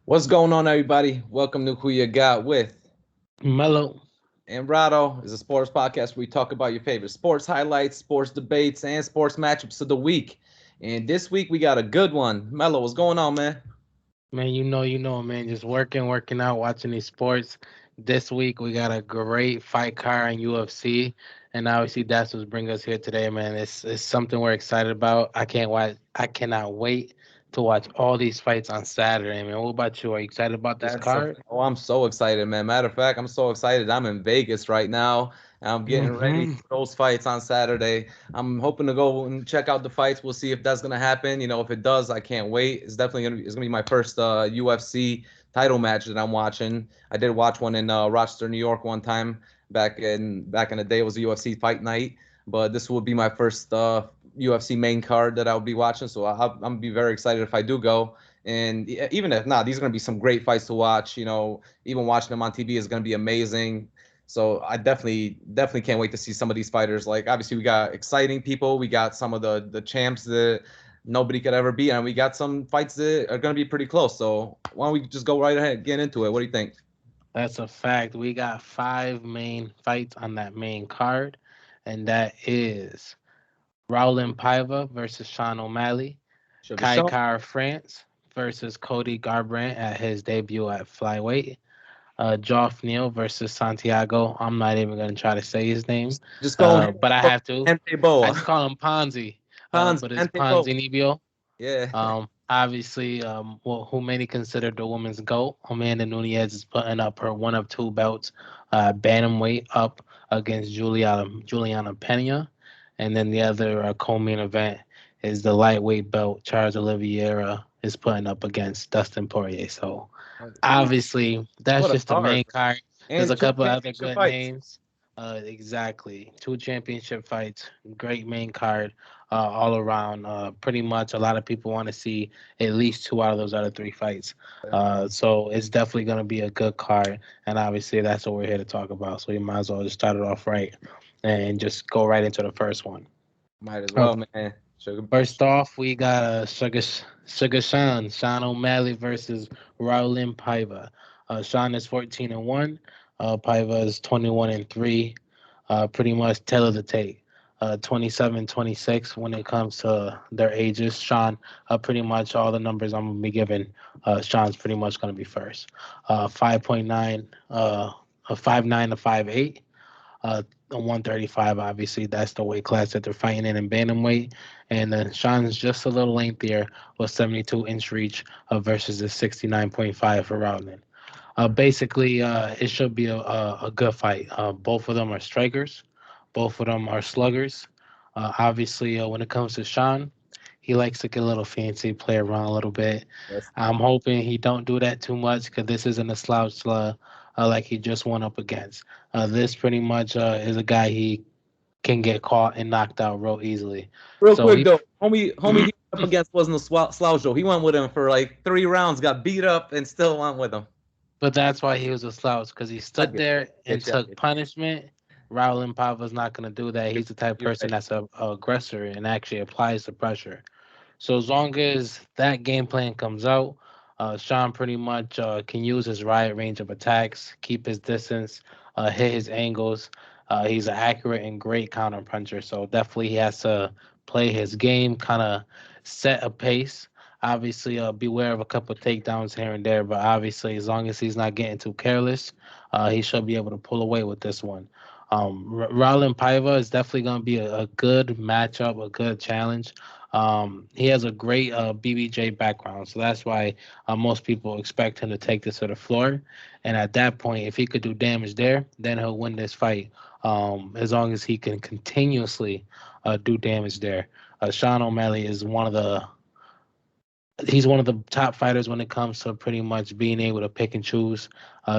What's going on, everybody? Welcome to Who You Got with MELO and RADO is a sports podcast where we talk about your favorite sports highlights, sports debates, and sports matchups of the week. And this week we got a good one. Mello, what's going on, man? Man, man. Just working out, watching these sports. This week we got a great fight card in UFC, and obviously that's what's bring us here today, man. It's something we're excited about. I cannot wait to watch all these fights on Saturday, man. What about you? Are you excited about this card? I'm so excited, man. Matter of fact, I'm so excited. I'm in Vegas right now. I'm getting ready Mm-hmm. for those fights on Saturday. I'm hoping to go and check out the fights. We'll see if that's gonna happen. If it does, I can't wait. It's gonna be my first UFC title match that I'm watching. I did watch one in Rochester, New York, one time back in the day. It was a UFC fight night, but this will be my first UFC main card that I'll be watching. So I'm gonna be very excited if I do go. And even if not, these are going to be some great fights to watch. Even watching them on TV is going to be amazing. So I definitely can't wait to see some of these fighters. Like obviously we got exciting people. We got some of the champs that nobody could ever beat, and we got some fights that are going to be pretty close. So why don't we just go right ahead, get into it? What do you think? That's a fact. We got five main fights on that main card, and that is Rowland Paiva versus Sean O'Malley. Sugar Kai Sean. Kara France versus Cody Garbrandt at his debut at flyweight. Joff Neal versus Santiago. I'm not even gonna try to say his name, Just go ahead. but I have to. Ante I Boa. just call him Ponzi, Hans but it's Ante Boa. Ponzi Nibio. Yeah. Obviously, who many consider the women's GOAT, Amanda Nunes is putting up her one of two belts, bantamweight up against Juliana Pena, and then the other co-main event is the lightweight belt. Charles Oliveira is putting up against Dustin Poirier. So Ooh, obviously, that's what a just the card, main card. man. There's And a two couple other championship good fights. names. Exactly. Two championship fights, great main card all around. Pretty much a lot of people want to see at least two out of those other three fights. So it's definitely going to be a good card. And obviously, that's what we're here to talk about. So we might as well just start it off right and just go right into the first one. Might as Uh, well, man. Sugar. First off, we got Sugar Sean O'Malley versus Rowland Paiva. Sean is 14-1. Paiva is 21-3. Pretty much tail of the tape. 27-26 when it comes to their ages. Sean, pretty much all the numbers I'm gonna be giving. Sean's pretty much gonna be first. 5.9, 5'9" to 5'8". 135, obviously, that's the weight class that they're fighting in bantamweight. And then Sean's just a little lengthier with 72-inch reach versus the 69.5 for Rowland. Basically, it should be a good fight. Both of them are strikers, both of them are sluggers. Obviously, when it comes to Sean, he likes to get a little fancy, play around a little bit. Yes. I'm hoping he don't do that too much because this isn't a slouch like he just went up against. This pretty much is a guy he can get caught and knocked out real easily. Real So quick he though, homie, he went up against wasn't a slouch though. He went with him for like 3 rounds, got beat up, and still went with him. But that's why he was a slouch because he I stood get you. there I and get you. I took get punishment. Raul Pava's not going to do that. you. He's the type of You're person right. that's a aggressor and actually applies the pressure. So as long as that game plan comes out, Sean pretty much can use his wide range of attacks, keep his distance, hit his angles. He's an accurate and great counter puncher. So definitely he has to play his game, kind of set a pace. Obviously, beware of a couple of takedowns here and there, but obviously, as long as he's not getting too careless, he should be able to pull away with this one. Rowland Paiva is definitely going to be a good matchup, a good challenge. He has a great BBJ background, so that's why most people expect him to take this to the floor. And at that point, if he could do damage there, then he'll win this fight. As long as he can continuously do damage there. Sean O'Malley is he's one of the top fighters when it comes to pretty much being able to pick and choose,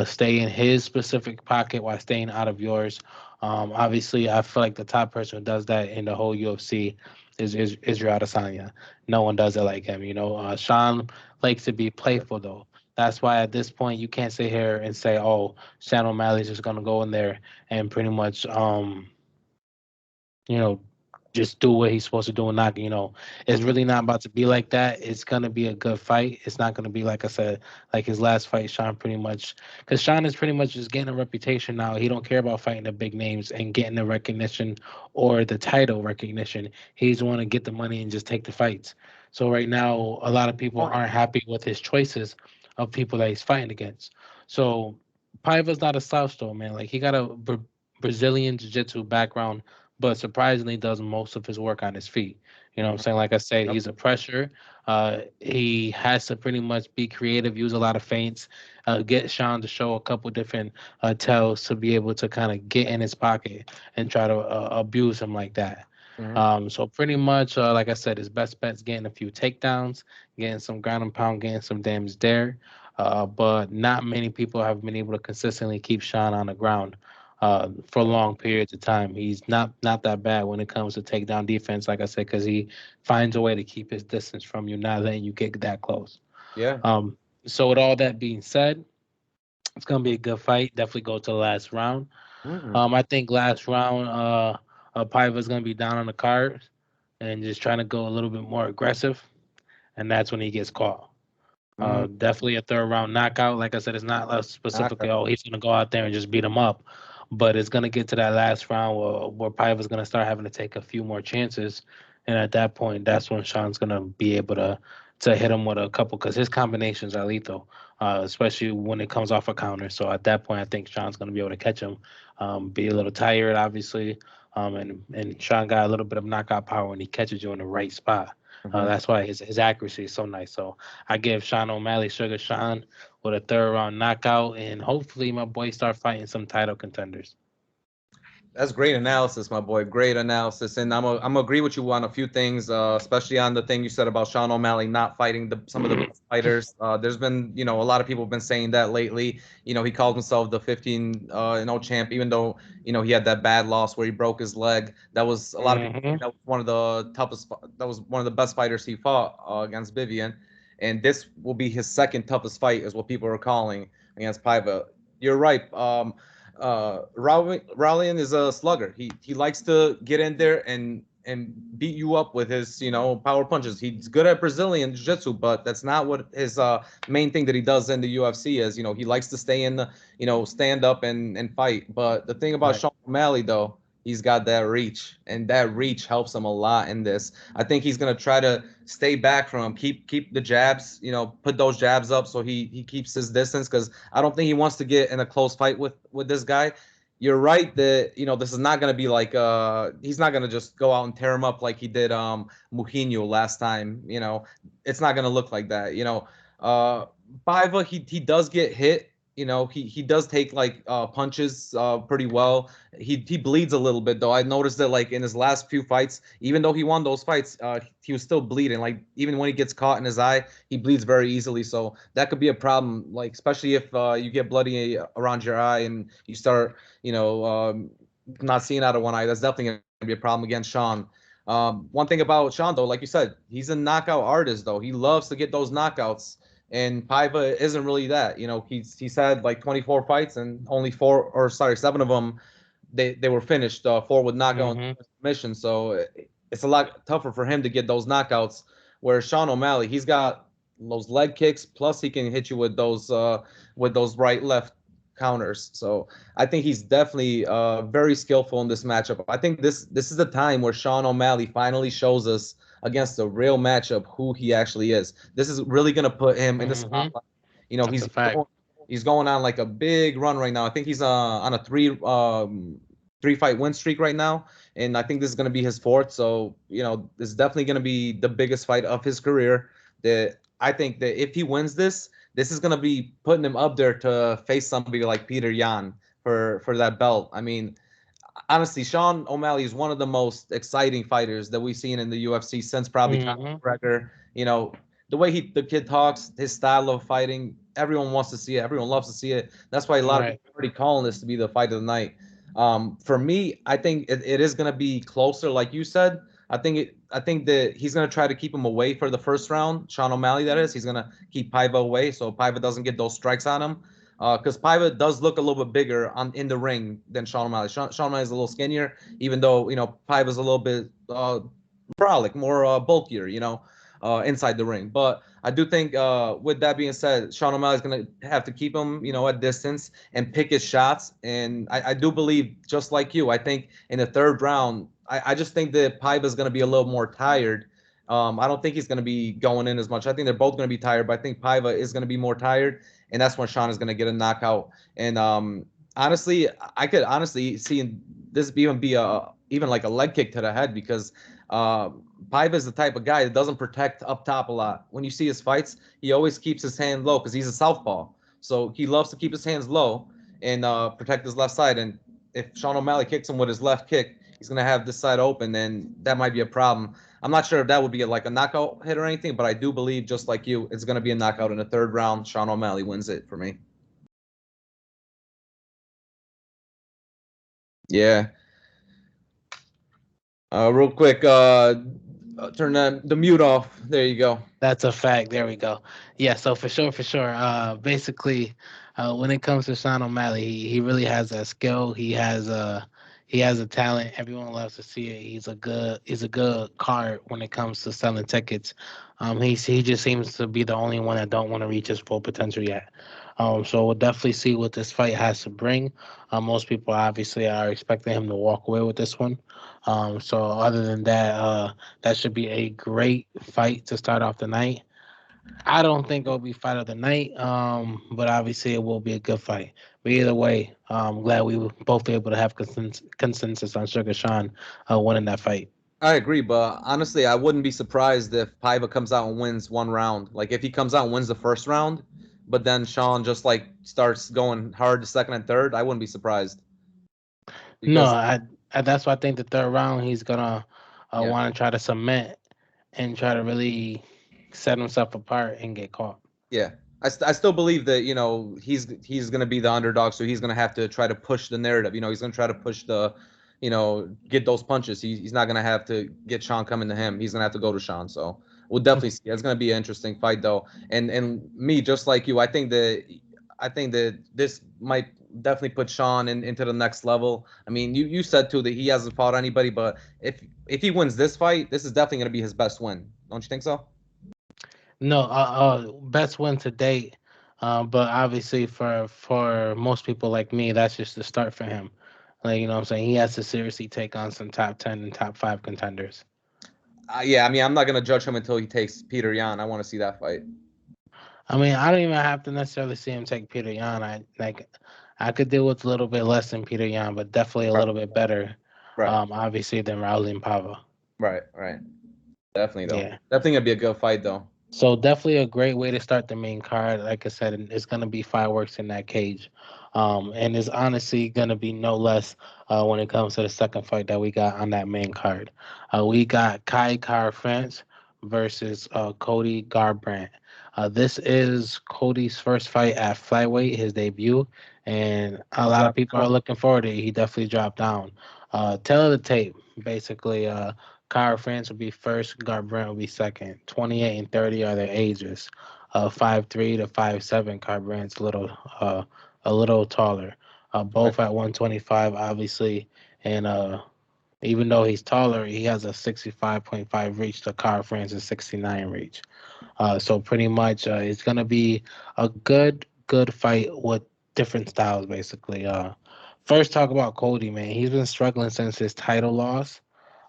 stay in his specific pocket while staying out of yours. Obviously, I feel like the top person who does that in the whole UFC is Israel Adesanya. No one does it like him. Sean likes to be playful though. That's why at this point you can't sit here and say, "Oh, Sean O'Malley's just gonna go in there and pretty much, you know, just do what he's supposed to do and knock. It's Mhm. really not about to be like that. It's gonna be a good fight. It's not gonna be like I said, like his last fight. Sean pretty much, because Sean is pretty much just getting a reputation now. He don't care about fighting the big names and getting the recognition or the title recognition. He's want to get the money and just take the fights. So right now, a lot of people Point. aren't happy with his choices of people that he's fighting against. So Paiva's not a slouch though, man. Like he got a Brazilian jiu-jitsu background, but surprisingly does most of his work on his feet. You know what I'm Mhm. saying? Like I said, Yep. he's a pressure. He has to pretty much be creative, use a lot of feints, get Sean to show a couple different tells to be able to kind of get in his pocket and try to abuse him like that. Mhm. So pretty much, like I said, his best bet's getting a few takedowns, getting some ground and pound, getting some damage there. But not many people have been able to consistently keep Sean on the ground for long periods of time. He's not that bad when it comes to takedown defense, like I said, because he finds a way to keep his distance from you, not letting you get that close. Yeah. Um, so with all that being said, it's gonna be a good fight. Definitely go to the last round. Mhm. I think last round, Paiva's gonna be down on the cards and just trying to go a little bit more aggressive, and that's when he gets caught. Mhm. Definitely a third round knockout. Like I said, it's not specifically, Knockout. oh, he's going to go out there and just beat him up. But it's going to get to that last round where Paiva's going to start having to take a few more chances. And at that point, that's when Sean's going to be able to hit him with a couple, because his combinations are lethal, especially when it comes off a counter. So at that point, I think Sean's going to be able to catch him, be a little tired, obviously. And Sean got a little bit of knockout power when he catches you in the right spot. Mhm. That's why his accuracy is so nice. So I give Sean O'Malley, Sugar Sean, with a third round knockout, and hopefully my boy start fighting some title contenders. That's great analysis, my boy. Great analysis, and I'm gonna agree with you on a few things, especially on the thing you said about Sean O'Malley not fighting some of the best fighters. There's been, a lot of people have been saying that lately. He called himself the 15 champ, even though he had that bad loss where he broke his leg. That was a lot of people saying Mm-hmm. that was one of the toughest. That was one of the best fighters he fought against Vivian, and this will be his second toughest fight, is what people are calling against Paiva. You're right. Rowling is a slugger. He likes to get in there and beat you up with his power punches. He's good at Brazilian jiu-jitsu, but that's not what his main thing that he does in the UFC is. He likes to stay in the stand up and fight. But the thing about Right. Sean O'Malley though, he's got that reach, and that reach helps him a lot in this. I think he's gonna try to stay back from him, keep the jabs, put those jabs up so he keeps his distance, because I don't think he wants to get in a close fight with this guy. You're right that this is not gonna be like he's not gonna just go out and tear him up like he did Mujinho last time. It's not gonna look like that. Uh Baiva, he does get hit. He does take like punches pretty well. He bleeds a little bit though. I noticed that like in his last few fights, even though he won those fights, he was still bleeding. Like even when he gets caught in his eye, he bleeds very easily. So that could be a problem. Like especially if you get bloody around your eye and you start, not seeing out of one eye. That's definitely gonna be a problem against Sean. One thing about Sean though, like you said, he's a knockout artist though. He loves to get those knockouts. And Paiva isn't really that. He's had like 24 fights and only seven of them they were finished. Four with knockout Mm-hmm. and submission. So it's a lot tougher for him to get those knockouts. Where Sean O'Malley, he's got those leg kicks, plus he can hit you with those right left counters. So I think he's definitely very skillful in this matchup. I think this is the time where Sean O'Malley finally shows us against a real matchup who he actually is. This is really gonna put him in the Mm-hmm. spotlight. That's a fact. He's going on like a big run right now. I think he's on a three fight win streak right now, and I think this is gonna be his fourth. So this is definitely gonna be the biggest fight of his career. That I think that if he wins this is gonna be putting him up there to face somebody like Peter Yan for that belt. I mean, honestly, Sean O'Malley is one of the most exciting fighters that we've seen in the UFC since probably Conor Mm-hmm. McGregor. The way the kid talks, his style of fighting, everyone wants to see it. Everyone loves to see it. That's why a lot of Right. people are already calling this to be the fight of the night. For me, I think it is going to be closer, like you said. I think that he's going to try to keep him away for the first round. Sean O'Malley, that is. He's going to keep Paiva away so Paiva doesn't get those strikes on him. Because Paiva does look a little bit bigger in the ring than Sean O'Malley. Sean O'Malley is a little skinnier, even though Paiva's a little bit brolic, more bulkier, inside the ring. But I do think, with that being said, Sean O'Malley's gonna have to keep him, at distance and pick his shots. And I do believe, just like you, I think in the third round, I just think that Paiva's gonna be a little more tired. I don't think he's going to be going in as much. I think they're both going to be tired, but I think Paiva is going to be more tired, and that's when Sean is going to get a knockout. And honestly, I could honestly see this even be even like a leg kick to the head, because Paiva is the type of guy that doesn't protect up top a lot. When you see his fights, he always keeps his hand low because he's a southpaw, so he loves to keep his hands low and protect his left side. And if Sean O'Malley kicks him with his left kick, he's going to have this side open, and that might be a problem. I'm not sure if that would be like a knockout hit or anything, but I do believe, just like you, it's going to be a knockout in the third round. Sean O'Malley wins it for me. Yeah. Real quick, turn the mute off. There you go. That's a fact. There we go. Yeah, so for sure, for sure. Basically, when it comes to Sean O'Malley, he really has that skill. He has a talent. Everyone loves to see it. He's a good card when it comes to selling tickets. He just seems to be the only one that don't want to reach his full potential yet. So we'll definitely see what this fight has to bring. Most people obviously are expecting him to walk away with this one. So other than that, that should be a great fight to start off the night. I don't think it'll be fight of the night, but obviously it will be a good fight. But either way, I'm glad we were both able to have consensus on Sugar Sean winning that fight. I agree, but honestly, I wouldn't be surprised if Paiva comes out and wins one round. Like if he comes out and wins the first round, but then Sean just like starts going hard the second and third, I wouldn't be surprised. No, Because that's why I think the third round he's gonna yeah, want to try to submit and try to really set himself apart and get caught. yeah. I still believe that he's gonna be the underdog, so he's gonna have to try to push the narrative. He's gonna try to push the, get those punches. He's not gonna have to get Sean coming to him. He's gonna have to go to Sean. So we'll definitely see. It's gonna be an interesting fight though. And me, just like you, I think that this might definitely put Sean into the next level. I mean, you said too that he hasn't fought anybody, but if he wins this fight, this is definitely gonna be his best win. Don't you think so? No, best win to date. But obviously for most people like me, that's just the start for him. Like you know what I'm saying, he has to seriously take on some top 10 and top 5 contenders. Yeah, I mean, I'm not gonna judge him until he takes Peter Yan. I want to see that fight. I mean, I don't even have to necessarily see him take Peter Yan. I could deal with a little bit less than Peter Yan, but definitely a Right, little bit better. right, Obviously than Raul Pava. right. Definitely though. Yeah. Definitely gonna be a good fight though. So definitely a great way to start the main card. Like I said, and it's gonna be fireworks in that cage, and it's honestly gonna be no less when it comes to the second fight that we got on that main card. We got Kai Kara France versus Cody Garbrandt. This is Cody's first fight at flyweight, his debut, and a He lot of dropped people are down. looking forward to it. He definitely dropped down. Tell of the tape, basically. Kyra France will be first, Garbrandt will be second. 28 and 30 are their ages. 5'3" to 5'7", Garbrandt's a little taller. Right. Both at 125, obviously. And even though he's taller, he has a 65.5 reach to Kyra France's 69 reach. So pretty much it's going to be a good fight with different styles, basically. First, talk about Cody, man. He's been struggling since his title loss.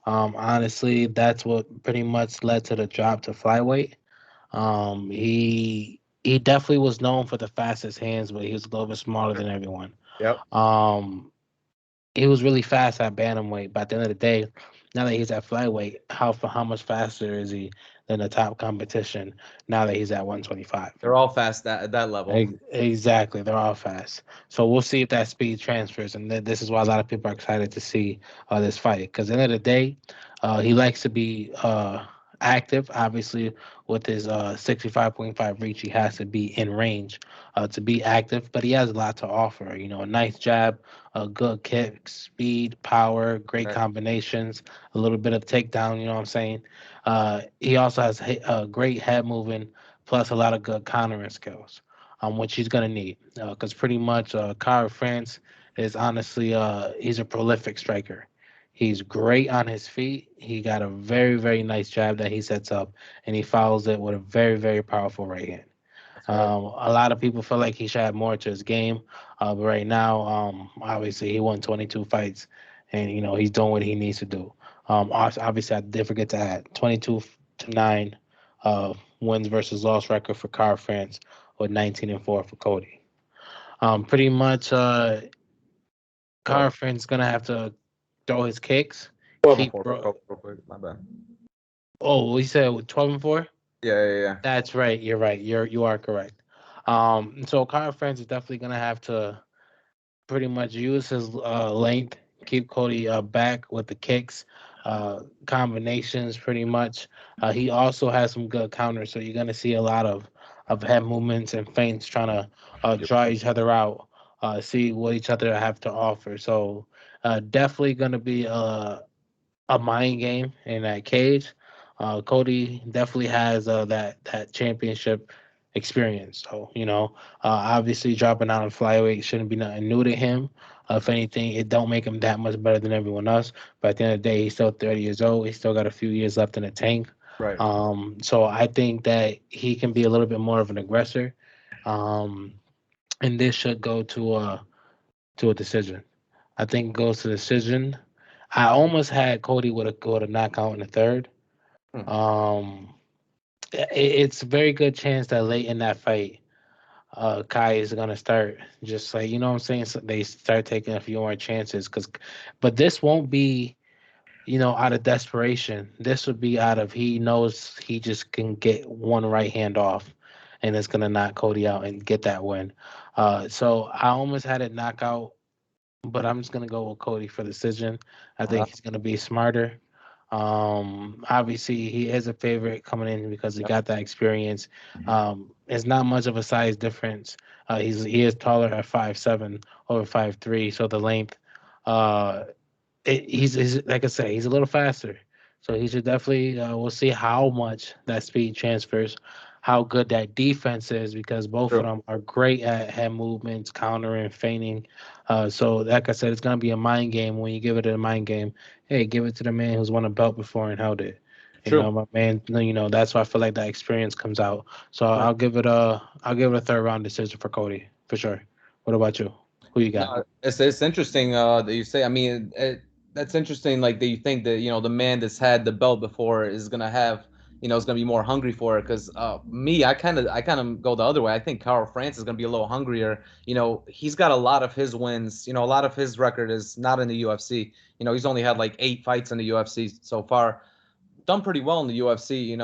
Honestly, that's what pretty much led to the drop to flyweight. He definitely was known for the fastest hands, but he was a little bit smaller than everyone. Yep. Um, he was really fast at bantamweight, but at the end of the day, now that he's at flyweight, how much faster is he than the top competition? Now that he's at 125. They're all fast at that level. Exactly, they're all fast. So we'll see if that speed transfers, and this is why a lot of people are excited to see this fight. Because at the end of the day, he likes to be active. Obviously, with his 65.5 reach, he has to be in range to be active. But he has a lot to offer. You know, a nice jab, a good kick, speed, power, great Right. combinations, a little bit of takedown. You know what I'm saying? He also has great head moving, plus a lot of good countering skills. which he's gonna need, because pretty much Kyle France is honestly he's a prolific striker. He's great on his feet. He got a very very nice jab that he sets up, and he follows it with a very very powerful right hand. That's right. A lot of people feel like he should have more to his game, but right now, obviously he won 22 fights, and he's doing what he needs to do. Obviously, I did forget to add 22-9 wins versus loss record for Car France, with 19-4 for Cody. Pretty much, Car What? France gonna have to throw his kicks. 12 and Keep 4 for Kobe, real quick. My bad. Oh, we said 12-4. Yeah. That's right. You're right. You are correct. So Kyle France is definitely gonna have to pretty much use his length, keep Cody back with the kicks, combinations, pretty much. He also has some good counters, so you're gonna see a lot of head movements and feints trying to Yep. draw each other out, see what each other have to offer. So definitely gonna be a mind game in that cage. Cody definitely has that championship experience. So obviously dropping out in flyweight shouldn't be nothing new to him. If anything, it don't make him that much better than everyone else. But at the end of the day, he's still 30 years old. He's still got a few years left in the tank. Right. So I think that he can be a little bit more of an aggressor. Um, and this should go to a decision. I think it goes to decision. I almost had Cody with a knockout in the third. Hmm. Um, it's a very good chance that late in that fight, Kai is gonna start just like what I'm saying. So they start taking a few more chances, but this won't be out of desperation. This would be out of he knows he just can get one right hand off, and it's gonna knock Cody out and get that win. So I almost had it knockout, but I'm just gonna go with Cody for decision. I Uh-huh. think he's gonna be smarter. Obviously he is a favorite coming in because he Yep. got that experience. It's not much of a size difference. He is taller at 5'7" over 5'3", so the length. Uh, he's like I say, he's a little faster, so he should definitely. We'll see how much that speed transfers, how good that defense is, because both of True. them are great at head movements, countering, feigning. So, like I said, it's gonna be a mind game. When you give it a mind game, hey, give it to the man who's won a belt before and held it. True. My man. That's why I feel like that experience comes out. So Right. I'll give it a third round decision for Cody for sure. What about you? Who you got? No, it's interesting that you say. I mean, that's interesting. Like that you think that the man that's had the belt before is gonna have is gonna be more hungry for it. Because me, I kind of go the other way. I think Carl France is gonna be a little hungrier. He's got a lot of his wins. A lot of his record is not in the UFC. He's only had like 8 fights in the UFC so far. Done pretty well in the UFC.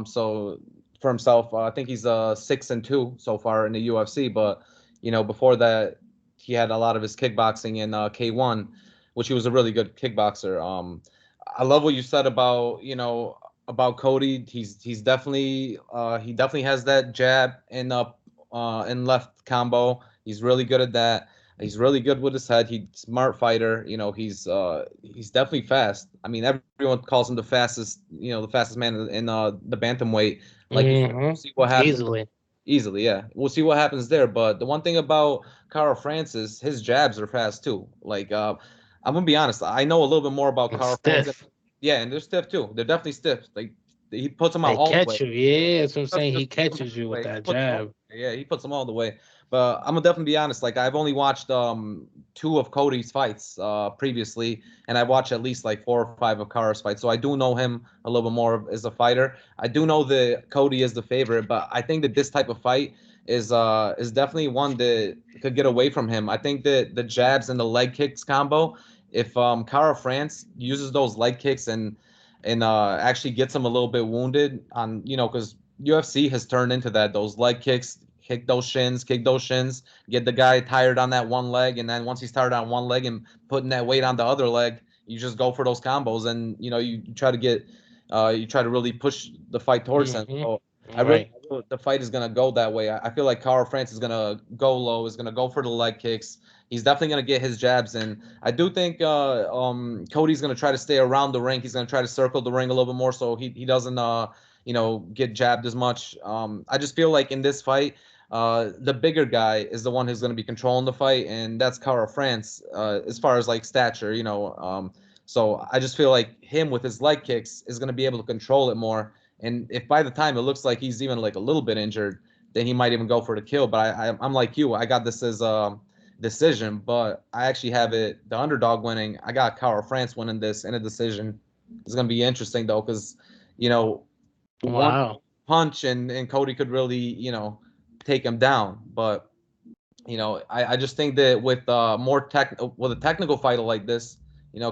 So for himself, I think he's 6-2 so far in the UFC. But before that, he had a lot of his kickboxing in K1, which he was a really good kickboxer. I love what you said about about Cody. He's definitely he definitely has that jab and left combo. He's really good at that. He's really good with his head. He's smart fighter. He's definitely fast. I mean, everyone calls him the fastest. The fastest man in the bantamweight. Like you said, we'll see what happens Easily. easily. Yeah, we'll see what happens there. But the one thing about Carl Francis, his jabs are fast too. Like I'm gonna be honest. I know a little bit more about It's Carl Francis. stiff. Yeah, and they're stiff too. They're definitely stiff. Like he puts them out They all the way. catch you. Yeah, that's what I'm Doesn't saying. He just put them all catches you the with way. He that puts them all jab. the way. Yeah, he puts them all the way. But I'm gonna definitely be honest. Like I've only watched 2 of Cody's fights previously, and I watched at least like 4 or 5 of Kara's fights. So I do know him a little bit more as a fighter. I do know that Cody is the favorite, but I think that this type of fight is definitely one that could get away from him. I think that the jabs and the leg kicks combo, if Kara France uses those leg kicks and actually gets him a little bit wounded on because UFC has turned into that those leg kicks, kick those shins, get the guy tired on that one leg, and then once he's tired on one leg and putting that weight on the other leg, you just go for those combos and you try to get you try to really push the fight towards him. Mm-hmm. So I All really right. feel the fight is gonna go that way. I feel like Carl France is gonna go low, is gonna go for the leg kicks. He's definitely gonna get his jabs in. I do think Cody's gonna try to stay around the ring. He's gonna try to circle the ring a little bit more so he doesn't get jabbed as much. I just feel like in this fight, The bigger guy is the one who's going to be controlling the fight, and that's Cara France. As far as like stature, so I just feel like him with his leg kicks is going to be able to control it more. And if by the time it looks like he's even like a little bit injured, then he might even go for the kill. But I'm like you, I got this as decision, but I actually have it the underdog winning. I got Cara France winning this in a decision. It's going to be interesting though, because you know one Wow. punch and Cody could really take him down. But I just think that with with a technical fighter like this,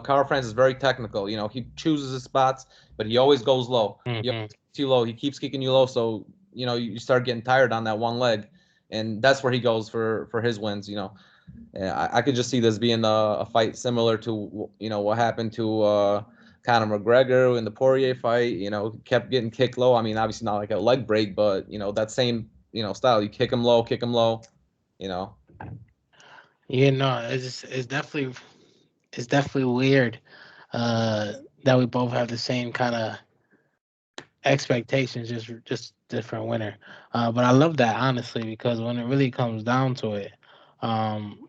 Carl France is very technical. He chooses his spots, but he always goes low. He always Hmm. kicks you low. He keeps kicking you low, so you start getting tired on that one leg, and that's where he goes for his wins. Yeah, I could just see this being a fight similar to what happened to Conor McGregor in the Poirier fight. Kept getting kicked low. I mean, obviously not like a leg break, but that same style. You kick him low, kick him low. You know. Yeah, no, it's definitely weird uh, that we both have the same kind of expectations, just different winner. But I love that honestly because when it really comes down to it, um,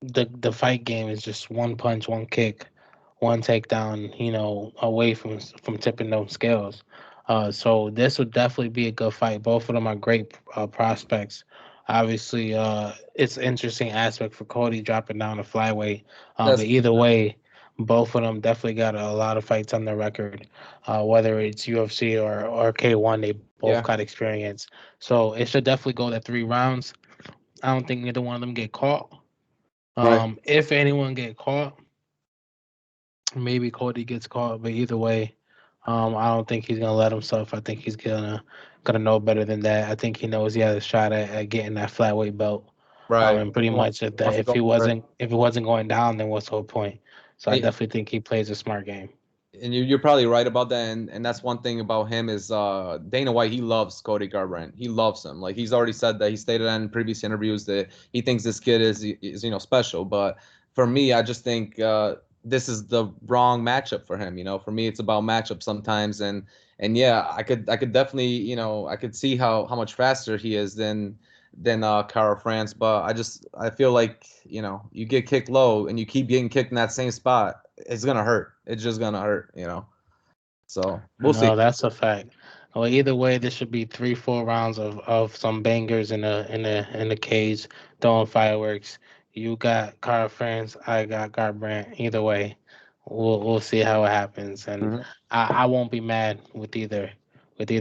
the fight game is just one punch, one kick, one takedown. Away from tipping those scales. So this would definitely be a good fight. Both of them are great prospects. Obviously, it's an interesting aspect for Cody dropping down to flyweight. That's But either way, both of them definitely got a lot of fights on their record. Whether it's UFC or K1, they both yeah, got experience. So it should definitely go to 3 rounds. I don't think neither one of them get caught. right. If anyone get caught, maybe Cody gets caught, but either way, I don't think he's gonna let himself. I think he's gonna know better than that. I think he knows he has a shot at getting that flyweight belt. Right. And pretty He much if that wants to if go he for it. wasn't going down, then what's the whole point? So I And, definitely think he plays a smart game. and you're probably right about that. And that's one thing about him is Dana White. He loves Cody Garbrandt. He loves him. Like he's already said that. He stated in previous interviews that he thinks this kid is special. But for me, I just think this is the wrong matchup for him. For me, it's about matchup sometimes. And yeah, I could definitely I could see how much faster he is than Cara France. But I feel like you get kicked low and you keep getting kicked in that same spot, it's gonna hurt. It's just gonna hurt. So we'll see. No, that's a fact. Well, either way, this should be 3, 4 rounds of some bangers in the cage, throwing fireworks. You got Car France, I got Garbrandt. Either way, we'll see how it happens, and Hmm. I won't be mad with either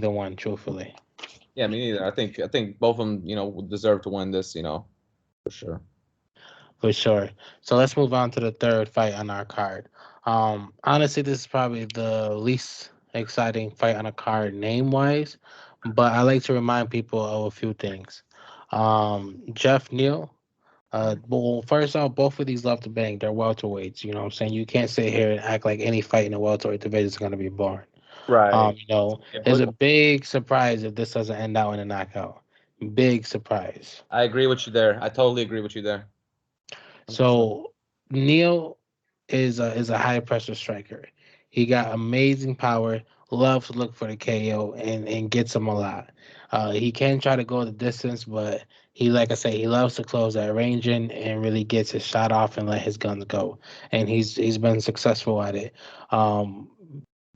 one, truthfully, Yeah, me neither. I think both of them, would deserve to win this, for sure. for sure. So let's move on to the third fight on our card. Honestly, this is probably the least exciting fight on a card name wise, but I like to remind people of a few things. Jeff Neal. Well, first off, both of these love to bang. They're welterweights. You know what I'm saying? You can't sit here and act like any fight in the welterweight division is going to be boring. Right. Yeah, There's a big surprise if this doesn't end out in a knockout. Big surprise. I agree with you there. I totally agree with you there. 100%. So Neil is a high pressure striker. He got amazing power, loves to look for the KO and gets them a lot. He can try to go the distance, but he, like I say, he loves to close that range in and really gets his shot off and let his guns go. And he's been successful at it. Um,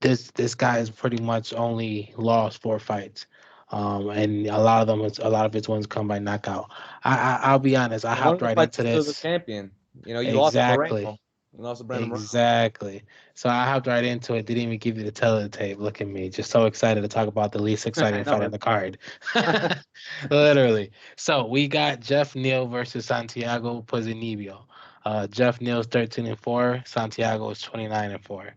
this guy has pretty much only lost 4 fights. And a lot of his wins come by knockout. I'll be honest. I And one hopped of the right fights into is still the this. champion. You lost to Exactly. Moreno. You lost to Brandon Moreno. Exactly. So I hopped right into it. Didn't even give you the teletape. Look at me, just so excited to talk about the least I exciting know fight on it. the card. Literally. So we got Jeff Neal versus Santiago Ponzinibbio. Jeff Neal's 13-4. Santiago is 29-4.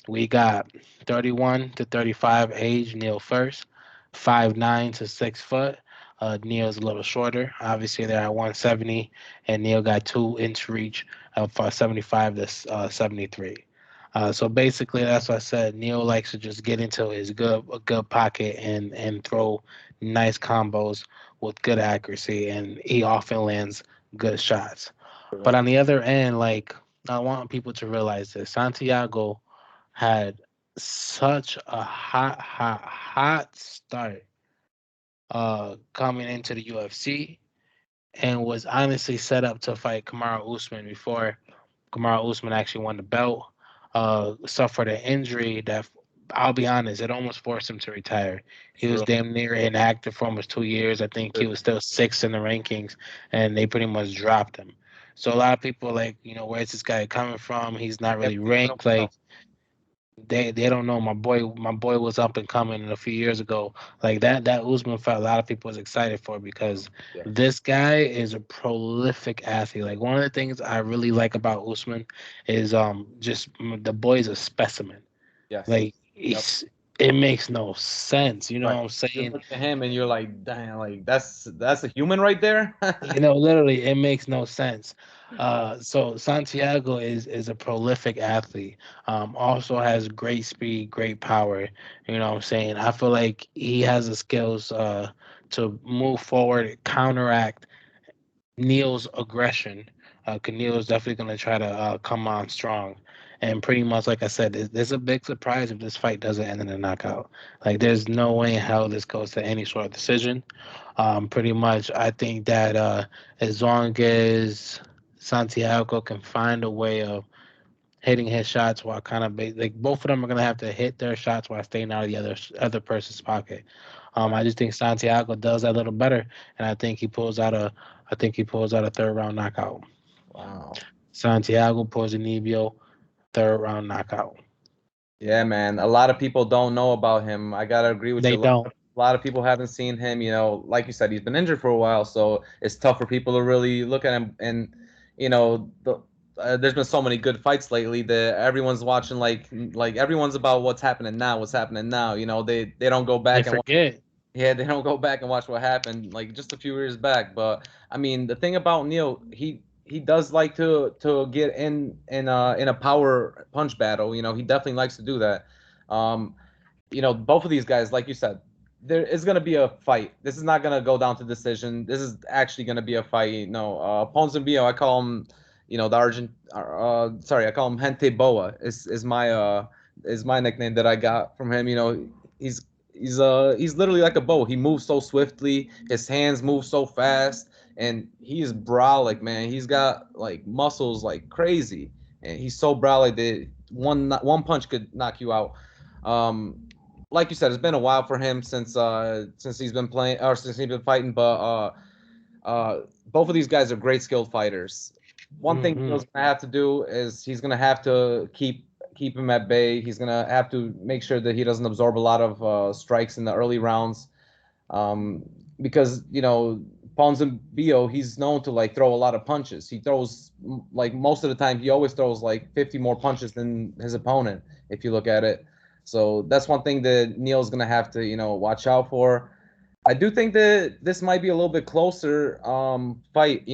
We got 31 to 35 age, Neil first. 5'9" to 6 foot. Neil's a little shorter. Obviously, they're at 170, and Neil got 2 inch reach of 75 to 73. So basically, that's what I said. Neil likes to just get into his good pocket and throw nice combos with good accuracy, and he often lands good shots. But on the other end, like I want people to realize this: Santiago had such a hot start coming into the UFC, and was honestly set up to fight Kamaru Usman before Kamaru Usman actually won the belt. Suffered an injury that, I'll be honest, it almost forced him to retire. He was True. damn near inactive for almost 2 years. I think he was still sixth in the rankings, and they pretty much dropped him. So a lot of people like, where's this guy coming from? He's not Yeah, really I don't ranked. know. Like they don't know. My boy was up and coming a few years ago. Like that Usman fight, a lot of people was excited for because Yeah. this guy is a prolific athlete. Like one of the things I really like about Usman is just the boy's a specimen. Yes. Like Yep. it makes no sense. You know Right. what I'm You saying? look at him and you're like, damn, like that's a human right there. Literally, it makes no sense. So Santiago is a prolific athlete. Also has great speed, great power. You know what I'm saying? I feel like he has the skills to move forward, counteract Neil's aggression. 'Cause Neil is definitely going to try to come on strong. And pretty much, like I said, there's a big surprise if this fight doesn't end in a knockout. Like, there's no way in hell this goes to any sort of decision. Pretty much, I think that as long as Santiago can find a way of hitting his shots while kind of like both of them are gonna have to hit their shots while staying out of the other person's pocket. I just think Santiago does that a little better, and I think he pulls out a third round knockout. Wow. Santiago Ponzinibbio, third round knockout. Yeah, man. A lot of people don't know about him. I gotta agree with you. They don't. A lot of people haven't seen him. Like you said, he's been injured for a while, so it's tough for people to really look at him. And there's been so many good fights lately that everyone's watching. Like everyone's about what's happening now. What's happening now? They don't go They back and forget. yeah, they don't go back and watch what happened like just a few years back. But I mean, the thing about Neil, he does like to get in a power punch battle. He definitely likes to do that. Um, both of these guys, like you said, there is going to be a fight. This is not going to go down to decision. This is actually going to be a fight. No, Ponzinibbio, I call him, the Argent. Sorry, I call him Gente Boa. Is my nickname that I got from him. He's he's literally like a bow. He moves so swiftly. His hands move so fast, and he's brolic, man. He's got like muscles like crazy, and he's so brolic that one punch could knock you out. Um, like you said, it's been a while for him since he's been playing or since he's been fighting. But both of these guys are great skilled fighters. One thing Hmm. Neil's gonna have to do is he's gonna have to keep him at bay. He's gonna have to make sure that he doesn't absorb a lot of strikes in the early rounds, um, because Ponzinibbio, he's known to like throw a lot of punches. He throws like most of the time he always throws like 50 more punches than his opponent if you look at it. So that's one thing that Neil's gonna have to watch out for. I do think that this might be a little bit closer fight,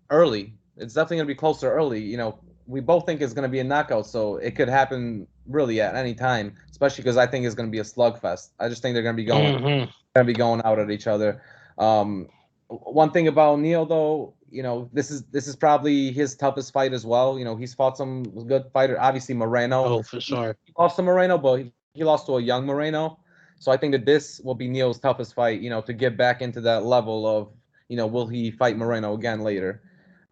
early. It's definitely going to be closer early. We both think it's going to be a knockout, so it could happen really at any time, especially because I think it's going to be a slugfest. I just think they're going to be Hmm. going out at each other. One thing about Neil though, this is probably his toughest fight as well. He's fought some good fighter, obviously Moreno. Oh, for sure. He lost to Moreno, but he lost to a young Moreno. So I think that this will be Neil's toughest fight, to get back into that level of, will he fight Moreno again later?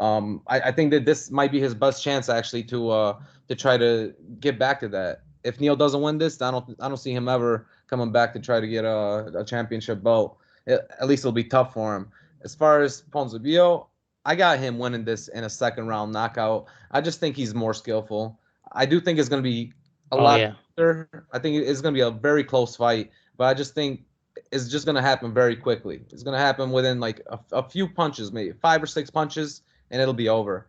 I think that this might be his best chance actually to try to get back to that. If Neil doesn't win this, I don't see him ever coming back to try to get a championship belt. At least it'll be tough for him. As far as Ponzinibbio, I got him winning this in a second round knockout. I just think he's more skillful. I do think it's going to be a Oh lot yeah. closer. I think it's going to be a very close fight, but I just think it's just going to happen very quickly. It's going to happen within like a few punches, maybe 5 or 6 punches, and it'll be over.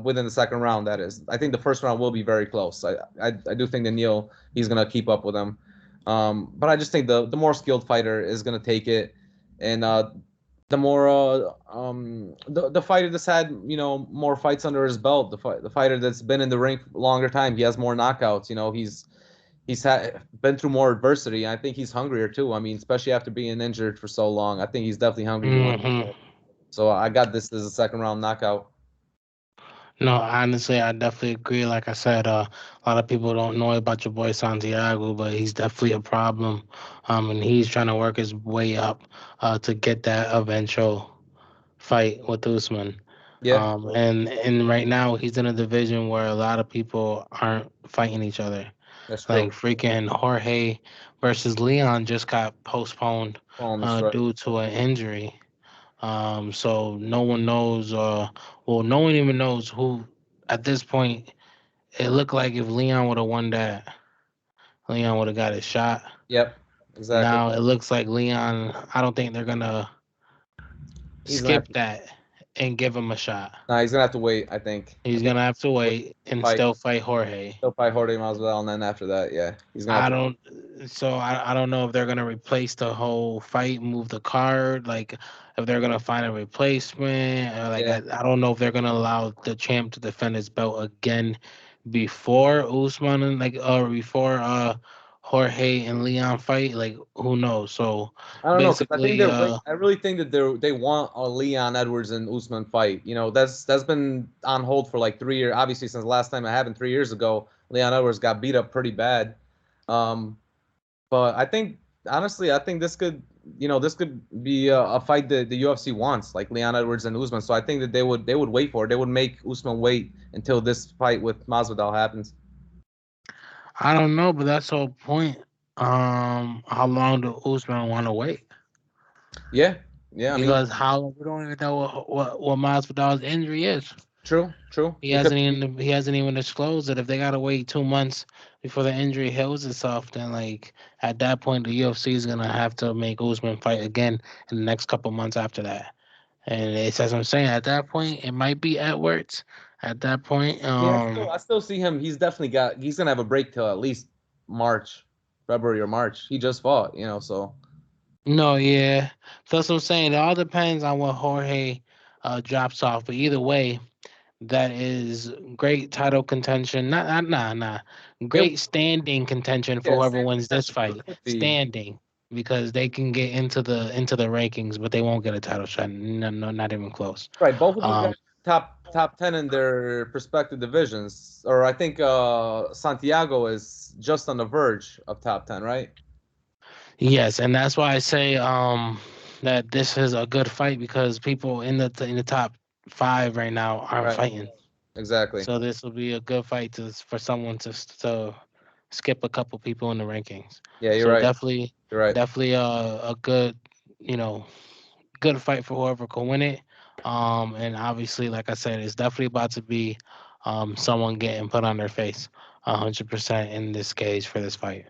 Within the second round, that is. I think the first round will be very close. I do think that Neil he's gonna keep up with him, but I just think the more skilled fighter is gonna take it, and the more the fighter that's had more fights under his belt, the fighter that's been in the ring for a longer time, he has more knockouts. He's been through more adversity. I think he's hungrier too. I mean, especially after being injured for so long, I think he's definitely hungry to win. Hmm. So I got this as a second round knockout. No, honestly, I definitely agree. Like I said, a lot of people don't know about your boy Santiago, but he's definitely a problem. And he's trying to work his way up to get that eventual fight with Usman. Yeah, And right now he's in a division where a lot of people aren't fighting each other. that's Like true. freaking Jorge versus Leon just got postponed That's right. due to an injury. So no one knows, well, no one even knows who at this point. It looked like if Leon would have won that, Leon would have got his shot. Yep, exactly. Now it looks like Leon, I don't think they're gonna He's gonna have skip to, that and give him a shot. nah, he's gonna have to wait. I think. I He's think gonna have to wait and fight. still fight Jorge. He'll fight Jorge Masvidal, and then after that, yeah, he's gonna have I to. don't. So I don't know if they're gonna replace the whole fight, move the card, like if they're gonna find a replacement. Or like Yeah, I don't know if they're gonna allow the champ to defend his belt again before Usman and like before Jorge and Leon fight. Like who knows? So I don't know because I think basically, they're wait. I really think that they want a Leon Edwards and Usman fight. You know, that's been on hold for like 3 years. Obviously, since the last time it happened 3 years ago, Leon Edwards got beat up pretty bad. Um, but I think honestly, I think this could be a fight that the UFC wants, like Leon Edwards and Usman. So I think that they would wait for it. They would make Usman wait until this fight with Masvidal happens. I don't know, but that's the whole point. How long do Usman want to wait? Yeah, yeah. I mean, Because how we don't even know what Masvidal's injury is. true, true. He It could. hasn't even disclosed it. If they gotta wait 2 months before the injury heals itself, then like at that point the UFC is gonna have to make Usman fight again in the next couple months after that. And it's as I'm saying, at that point it might be Edwards. At that point, I mean, I still see him. He's gonna have a break till at least March, February or March. He just fought, so no, yeah. That's what I'm saying. It all depends on what Jorge drops off. But either way, that is great title contention. Nah. it, Great standing contention for yeah, whoever same wins this contention for fight. 50. Standing because they can get into the rankings, but they won't get a title shot. No, no, not even close. Right, both of these Um, guys top 10 in their respective divisions, or I think Santiago is just on the verge of top 10, right? yes, and that's why I say that this is a good fight because people in the top five right now aren't Right, fighting. exactly. So this will be a good fight for someone to skip a couple people in the rankings. Yeah, you're So right. definitely, You're right. definitely a good, you know, good fight for whoever can win it. And obviously, like I said, it's definitely about to be someone getting put on their face 100% in this case for this fight.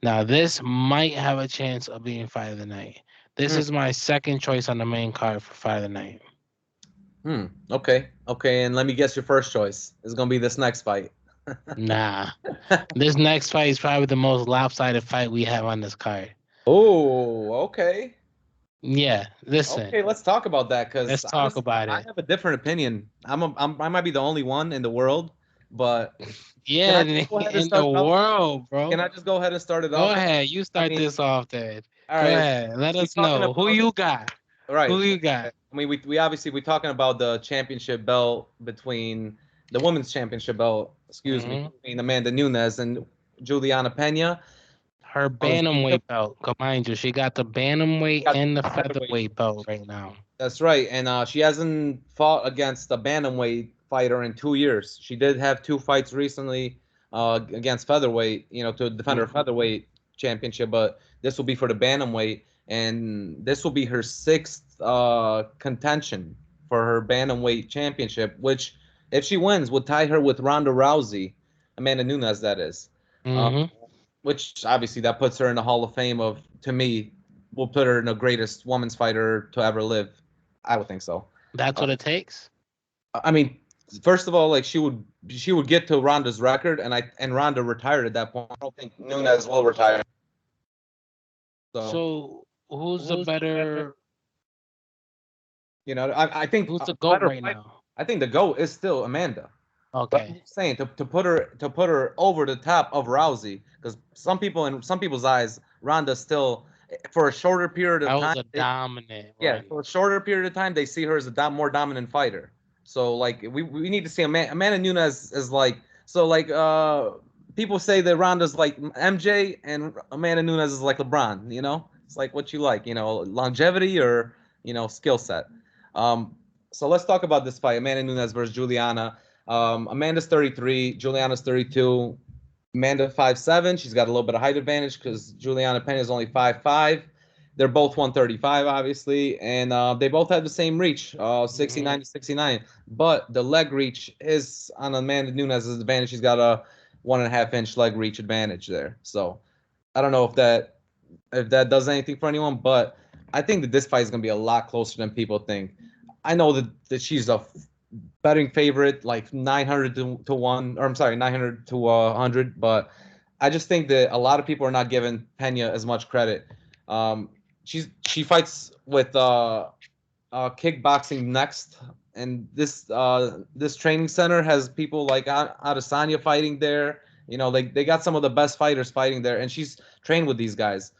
Now, this might have a chance of being fight of the night. This Hmm. is my second choice on the main card for fight of the night. Okay. Okay. And let me guess your first choice is gonna be this next fight. Nah, this next fight is probably the most lopsided fight we have on this card. Oh, okay. Yeah, listen, Okay, let's talk about that because let's talk honestly, about I it. have a different opinion. I might be the only one in the world, but can Yeah, I just go ahead and in the start it off? world, Can bro. I just go ahead and start it Go off? ahead, you I start mean, this off then. all Go right. ahead, let We us talking know who about you got. right. Who you got? I mean, we obviously we talking about the championship belt between the women's championship belt, excuse me, Hmm. between Amanda Nunes and Juliana Pena. Her She just bantamweight belt. Mind you, she got the bantamweight got and the the featherweight. featherweight belt right now. That's right, and she hasn't fought against a bantamweight fighter in 2 years. She did have two fights recently against featherweight, to defend her Mhm. featherweight championship, but this will be for the bantamweight, and this will be her sixth contention for her bantamweight championship, which, if she wins, would tie her with Ronda Rousey, Amanda Nunes, that is. Uh, Mhm. which obviously that puts her in the Hall of Fame of, to me, will put her in the greatest women's fighter to ever live. I would think so. That's Uh, what it takes. I mean, first of all, like she would get to Ronda's record, and Ronda retired at that point. I don't think Nunes will retire. So So who's the better? I think Who's a the goat better right fight. now? I think the GOAT is still Amanda. But I'm Okay. just saying to put her over the top of Rousey, because some people's eyes, Ronda still, for a shorter period That of was time, a dominant yeah, run. for a shorter period of time, they see her as a more dominant fighter. So like we need to see Amanda Nunes is like so like people say that Ronda's like MJ and Amanda Nunes is like LeBron. It's like what you like. Longevity or skill set. Um, so let's talk about this fight: Amanda Nunes versus Juliana. Amanda's 33, Juliana's 32. Amanda 5'7". She's got a little bit of height advantage because Juliana Pena is only 5'5". They're both 135, obviously, and they both have the same reach, 69 to 69. But the leg reach is on Amanda Nunes' advantage. She's got a 1.5-inch leg reach advantage there. So I don't know if that does anything for anyone, but I think that this fight is going to be a lot closer than people think. I know that she's a betting favorite, like 900 to 1, or I'm sorry, 900 to 100, but I just think that a lot of people are not giving Pena as much credit. Um, she fights with kickboxing next, and this training center has people like Adesanya fighting there. They got some of the best fighters fighting there, and she's trained with these guys.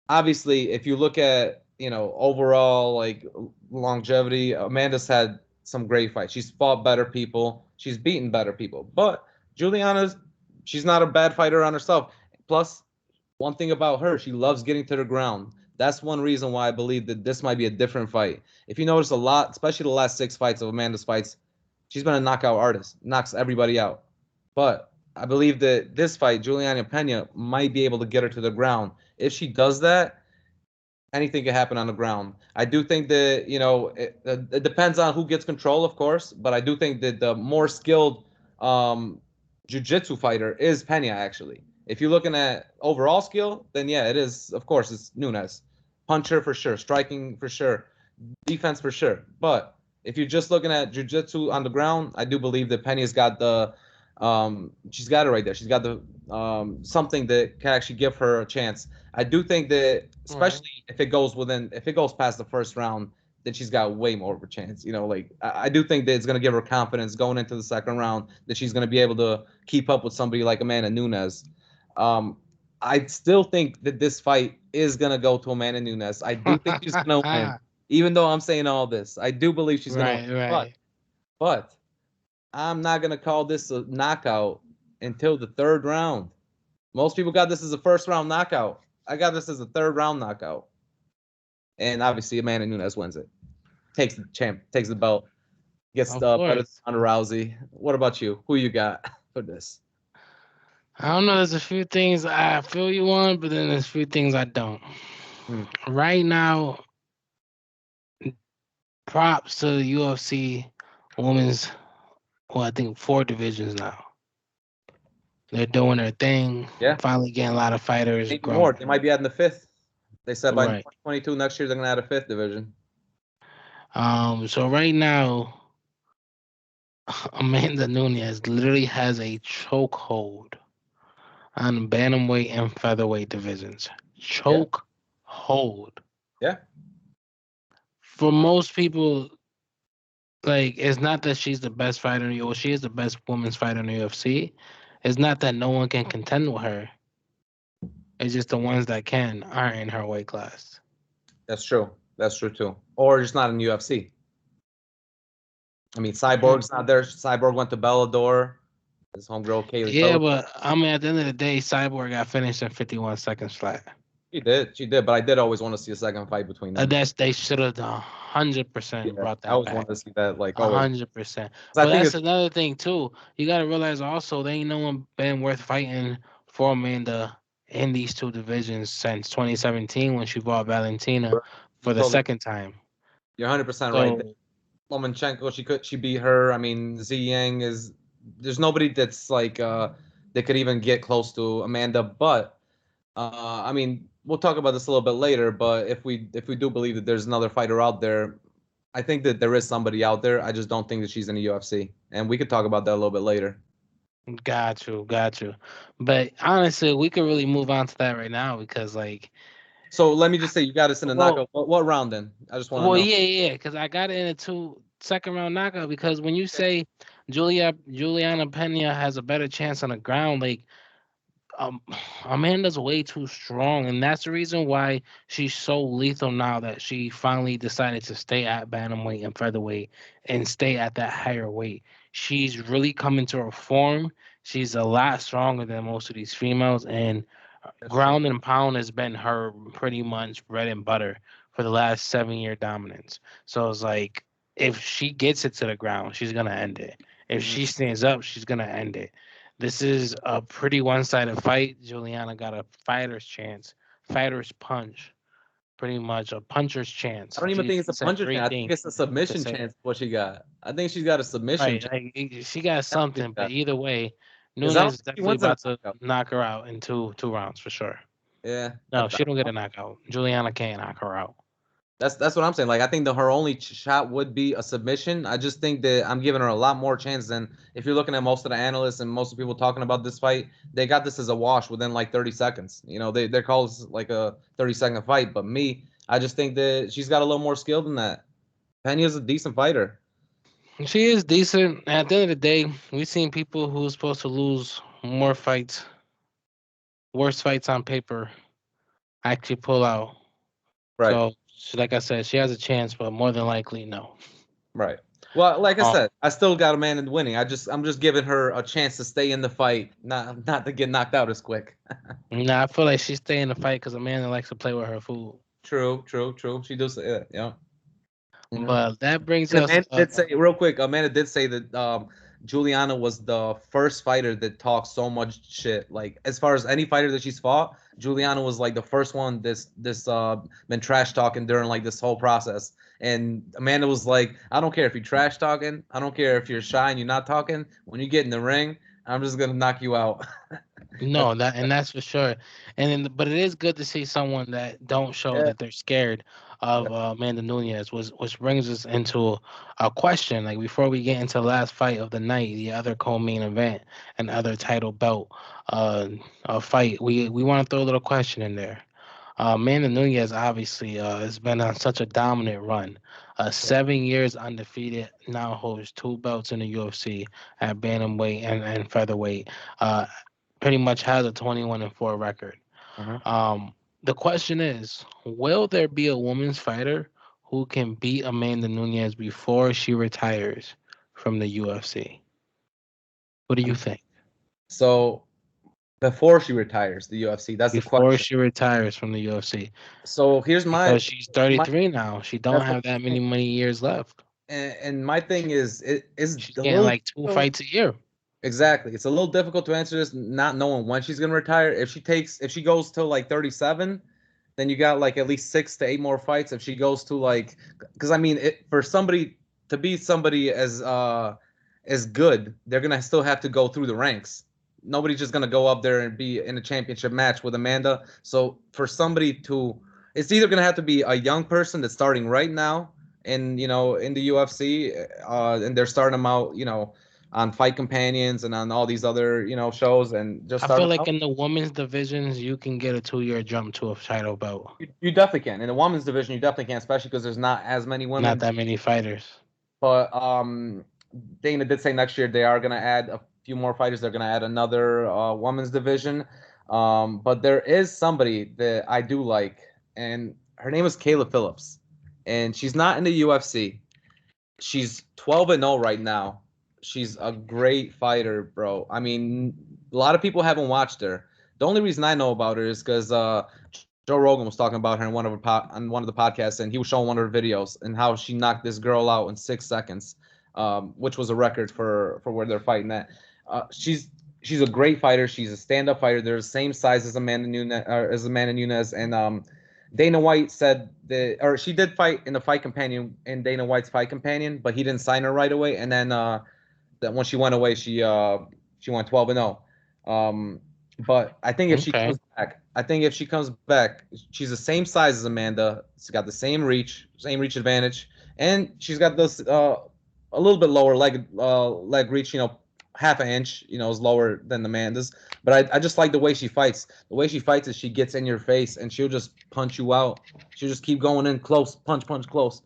Obviously, if you look at overall like longevity, Amanda's had some great fights. She's fought better people. She's beaten better people. But Juliana's she's not a bad fighter on herself. Plus, one thing about her, she loves getting to the ground. That's one reason why I believe that this might be a different fight. If you notice a lot, especially the last 6 fights of Amanda's fights, she's been a knockout artist, knocks everybody out. But I believe that this fight, Juliana Pena might be able to get her to the ground. If she does that, anything can happen on the ground. I do think that it depends on who gets control, of course, but I do think that the more skilled jiu-jitsu fighter is Pena actually. If you're looking at overall skill, then yeah, it is. Of course, it's Nunes. Puncher for sure, striking for sure, defense for sure. But if you're just looking at jiu-jitsu on the ground, I do believe that Pena's got she's got it right there. She's got the something that can actually give her a chance. I do think that, especially if it goes past the first round, then she's got way more of a chance. Like I do think that it's gonna give her confidence going into the second round that she's gonna be able to keep up with somebody like Amanda Nunes. I still think that this fight is gonna go to Amanda Nunes. I do think she's gonna win, even though I'm saying all this. I do believe she's gonna win. But I'm not gonna call this a knockout until the third round. Most people got this as a first round knockout. I got this as a third round knockout. And obviously Amanda Nunes wins it. Takes the belt, gets better than Ronda Rousey. What about you? Who you got for this? I don't know. There's a few things I feel you on, but then there's a few things I don't. Right now, props to the UFC women's, I think 4 divisions now. They're doing their thing. Yeah. Finally getting a lot of fighters. More. They might be adding the 5th. They said by 2022 next year they're gonna add a 5th division. So right now, Amanda Nunes literally has a chokehold on bantamweight and featherweight divisions. Chokehold. Yeah. For most people, like, it's not that she's the best fighter in the UFC. She is the best women's fighter in the UFC. It's not that no one can contend with her. It's just the ones that can aren't in her weight class. That's true. That's true too. Or just not in UFC. I mean, Cyborg's not there. Cyborg went to Bellator. His homegirl Kaylee. Yeah, but I mean, at the end of the day, Cyborg got finished in 51 seconds flat. She did. But I did always want to see a second fight between them. They should have 100% brought that back. I always wanted to see that, like 100%. But that's another thing too. You got to realize also, there ain't no one been worth fighting for Amanda in these 2 divisions since 2017 when she fought Valentina for the second time. You're 100% right. Lomachenko, she beat her. I mean, Ziyang there's nobody that's like that could even get close to Amanda. But I mean, we'll talk about this a little bit later. But if we do believe that there's another fighter out there, I think that there is somebody out there. I just don't think that she's in the UFC, and we could talk about that a little bit later. Got you. But honestly, we could really move on to that right now because, like. So let me just say, you got us in a knockout. What round then? I just want to know. Yeah, because I got it in a second round knockout. Because when you say Juliana Pena has a better chance on the ground, like, um, Amanda's way too strong, and that's the reason why she's so lethal now that she finally decided to stay at bantamweight and featherweight and stay at that higher weight. She's really coming to her form. She's a lot stronger than most of these females, and That's true. ground and pound has been her pretty much bread and butter for the last 7 year dominance. So it's like if she gets it to the ground, she's gonna end it. If Hmm. she stands up, she's gonna end it. This is a pretty one-sided fight. Juliana got a fighter's chance, fighter's punch, pretty much a puncher's I chance. don't even think it's She a said puncher three chance. I think things it's a to submission say chance. it. What she got? I think she's got a submission Right, chance. like she got That's what something, she but got. either way, Because I don't Nunes is think she definitely wins in a about to knockout. knock her out in two rounds for sure. Yeah, No, she don't get a knockout. Juliana can't knock her out. that's what I'm saying. Like I think her only shot would be a submission. I just think that I'm giving her a lot more chance than if you're looking at most of the analysts and most of the people talking about this fight. They got this as a wash within like 30 seconds. You know, they call this like a 30-second fight. But me, I just think that she's got a little more skill than that. Penya's a decent fighter. She is decent. At the end of the day, we've seen people who's supposed to lose more fights, worse fights on paper, actually pull out. Right. So, like I said, she has a chance, but more than likely, no. Right. Well, like I Oh, said, I still got Amanda winning. I'm just giving her a chance to stay in the fight, not to get knocked out as quick. nah, I feel like she's staying in the fight because Amanda likes to play with her food. True, true, true. She does say that, yeah. You know. But that brings And us. Amanda did say real quick. Amanda did say that Juliana was the first fighter that talked so much shit. Like as far as any fighter that she's fought, Juliana was like the first one this been trash talking during like this whole process. And Amanda was like, I don't care if you're trash talking. I don't care if you're shy and you're not talking. When you get in the ring, I'm just gonna knock you out. That's No, that's for sure. But it is good to see someone that don't show yeah. that they're scared of Amanda Nunez, which brings us into a question. Like before we get into the last fight of the night, the other co-main event and other title belt fight, we want to throw a little question in there. Amanda Nunez obviously has been on such a dominant run. 7 years undefeated, now holds two belts in the UFC at bantamweight and featherweight. Uh, Pretty much has a 21-4 record. Mhm. Um, the question is, will there be a women's fighter who can beat Amanda Nunez before she retires from the UFC? What do you think? So before she retires, the UFC. That's the Before question. she retires from the UFC, So here's because she's my 33 now, she don't that's what have that many years left. and my thing is it is She's a getting little like two difficult. fights a year. Exactly. It's a little difficult to answer this not knowing when she's gonna retire. If she goes till like 37, then you got like at least 6 to 8 more fights. If she goes to like because I mean for somebody to be somebody as good, they're gonna still have to go through the ranks. Nobody's just gonna go up there and be in a championship match with Amanda. So for somebody to it's either gonna have to be a young person that's starting right now in the UFC, and they're starting them out, on Fight Companions and on all these other, shows and just I start feel them like out. in the women's divisions, you can get a 2 year jump to a title belt. You definitely can. In the women's division, you definitely can, especially because there's not as many Not women. that many fighters. But Dana did say next year they are going to add a few more fighters. They're going to add another women's division. But there is somebody that I do like, and her name is Kayla Phillips, and she's not in the UFC. She's 12-0 right now. She's a great fighter, bro. I mean, a lot of people haven't watched her. The only reason I know about her is because Joe Rogan was talking about her in on one of the podcasts, and he was showing one of her videos and how she knocked this girl out in 6 seconds, which was a record for where they're fighting at. She's a great fighter. She's a stand-up fighter. They're the same size as Amanda Nunes, and Dana White said that, or she did fight in the Fight Companion in Dana White's Fight Companion, but he didn't sign her right away. And then that when she went away, she went 12-0. But I think if she Okay. comes back, she's the same size as Amanda. She's got the same reach advantage, and she's got this a little bit lower leg reach. Half an inch. Is lower than Amanda's. But I just like the way she fights. The way she fights is she gets in your face and she'll just punch you out. She'll just keep going in close, punch, punch, close.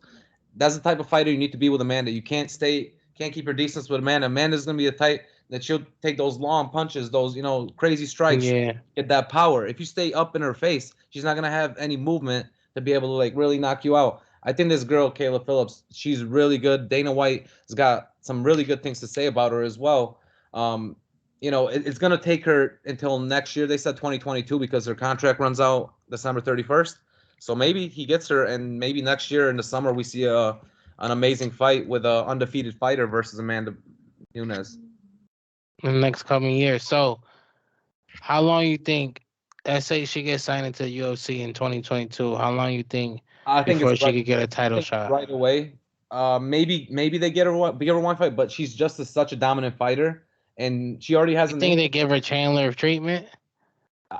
That's the type of fighter you need to be with Amanda. You can't keep her distance with Amanda. Amanda's gonna be that she'll take those long punches, those crazy strikes, Yeah. get that power. If you stay up in her face, she's not gonna have any movement to be able to like really knock you out. I think this girl, Kayla Phillips, she's really good. Dana White has got some really good things to say about her as well. Um, it's gonna take her until next year. They said 2022 because her contract runs out December 31st. So maybe he gets her, and maybe next year in the summer we see an amazing fight with a undefeated fighter versus Amanda Nunes. In the next coming years. So, how long you think? Let's say she gets signed into the UFC in 2022. How long you think I think it's before she right. could get a I title think shot? right away. Maybe they give her one fight, but she's just such a dominant fighter, and she already has You a think name. they give her Chandler treatment?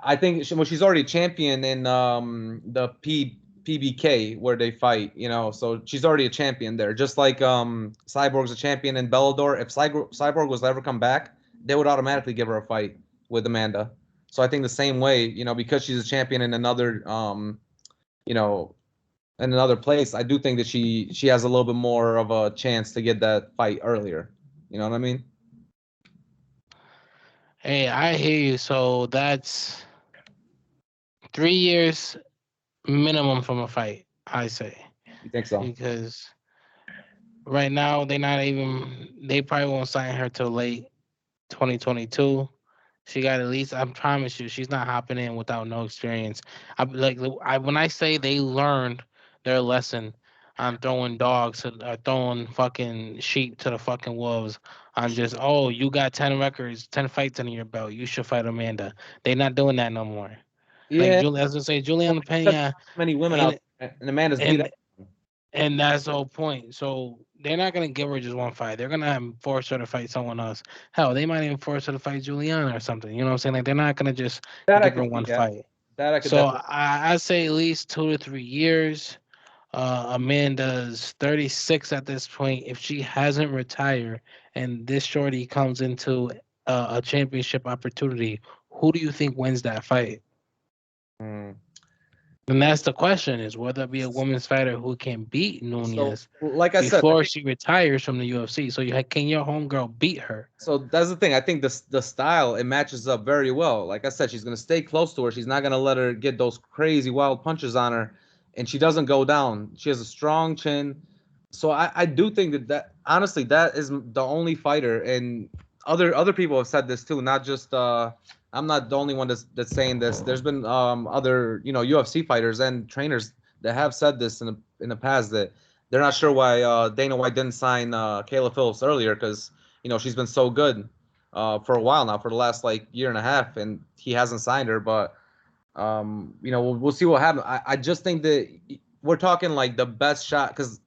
I think she's already a champion in the PBK where they fight, so she's already a champion there. Just like Cyborg's a champion in Bellator. If Cyborg was to ever come back, they would automatically give her a fight with Amanda. So I think the same way, because she's a champion in another you know, in another place, I do think that she has a little bit more of a chance to get that fight earlier. You know what I mean? Hey, I hear you. So that's 3 years minimum from a fight, I say, You think so? because right now they probably won't sign her till late 2022. She got at least, I promise you, she's not hopping in without no experience. When I say they learned their lesson on throwing throwing fucking sheep to the fucking wolves, on just, oh, you got 10 records, 10 fights under your belt, you should fight Amanda. They not doing that no more. Like Yeah. Julie, as I say, Juliana There's Pena many women out ain't, there, and Amanda's beat up. and and that's the whole point. So they're not gonna give her just one fight. They're gonna force her to fight someone else. Hell, they might even force her to fight Juliana or something. You know what I'm saying? Like they're not gonna just That I give her could see. one Yeah, fight. that I could So definitely. I say at least 2 to 3 years. Amanda's 36 at this point. If she hasn't retired and this shorty comes into a championship opportunity, who do you think wins that fight? Hmm. And that's the question: is will there be a women's fighter who can beat So, Nunes like I said, I before think she retires from the UFC? So can your homegirl beat her? so. That's the thing. I think the style it matches up very well. Like I said, she's gonna stay close to her. She's not gonna let her get those crazy wild punches on her, and she doesn't go down. She has a strong chin. So I do think that honestly that is the only fighter, and other people have said this too. Not just I'm not the only one that's saying this. There's been other UFC fighters and trainers that have said this in the past that they're not sure why Dana White didn't sign Kayla Phillips earlier because she's been so good for a while now, for the last like year and a half, and he hasn't signed her. But we'll see what happens. I just think that we're talking like the best shot because